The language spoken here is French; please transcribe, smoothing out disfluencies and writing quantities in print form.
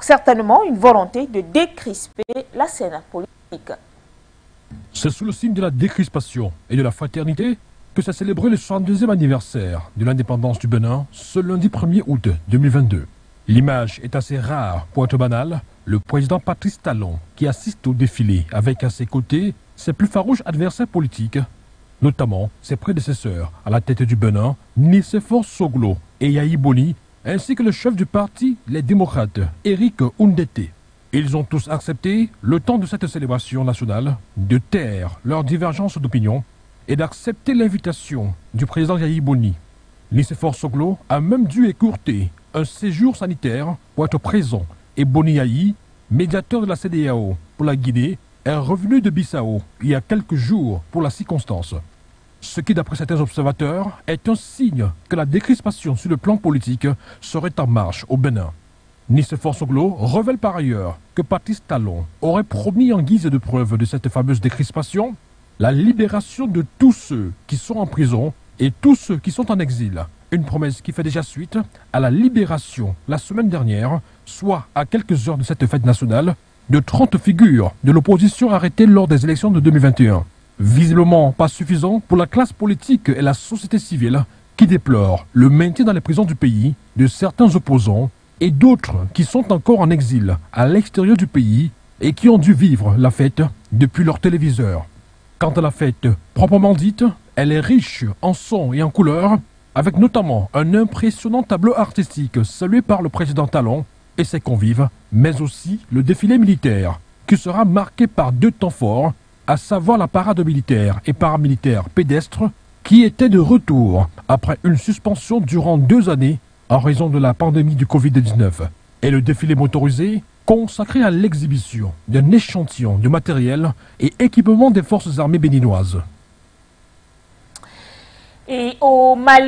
certainement une volonté de décrisper la scène politique. C'est sous le signe de la décrispation et de la fraternité que s'est célébré le 62e anniversaire de l'indépendance du Bénin ce lundi 1er août 2022. L'image est assez rare pour être banale. Le président Patrice Talon qui assiste au défilé avec à ses côtés ses plus farouches adversaires politiques, notamment ses prédécesseurs à la tête du Bénin, Nicéphore Soglo et Yahi Boni, ainsi que le chef du parti Les Démocrates, Éric Oundété. Ils ont tous accepté, le temps de cette célébration nationale, de taire leurs divergences d'opinion et d'accepter l'invitation du président Yahi Boni. Nicéphore Soglo a même dû écourter un séjour sanitaire pour être présent et Boni Yahi, médiateur de la CEDEAO pour la Guinée, est revenu de Bissau il y a quelques jours pour la circonstance. Ce qui, d'après certains observateurs, est un signe que la décrispation sur le plan politique serait en marche au Bénin. Nicéphore Soglo révèle par ailleurs que Patrice Talon aurait promis en guise de preuve de cette fameuse décrispation la libération de tous ceux qui sont en prison et tous ceux qui sont en exil. Une promesse qui fait déjà suite à la libération la semaine dernière, soit à quelques heures de cette fête nationale, de 30 figures de l'opposition arrêtées lors des élections de 2021. Visiblement pas suffisant pour la classe politique et la société civile qui déplorent le maintien dans les prisons du pays de certains opposants et d'autres qui sont encore en exil à l'extérieur du pays et qui ont dû vivre la fête depuis leur téléviseur. Quant à la fête proprement dite, elle est riche en sons et en couleurs, avec notamment un impressionnant tableau artistique salué par le président Talon et ses convives, mais aussi le défilé militaire, qui sera marqué par deux temps forts, à savoir la parade militaire et paramilitaire pédestre, qui était de retour après une suspension durant 2 années en raison de la pandémie du Covid-19, et le défilé motorisé consacré à l'exhibition d'un échantillon de matériel et équipement des forces armées béninoises. Et au Mali,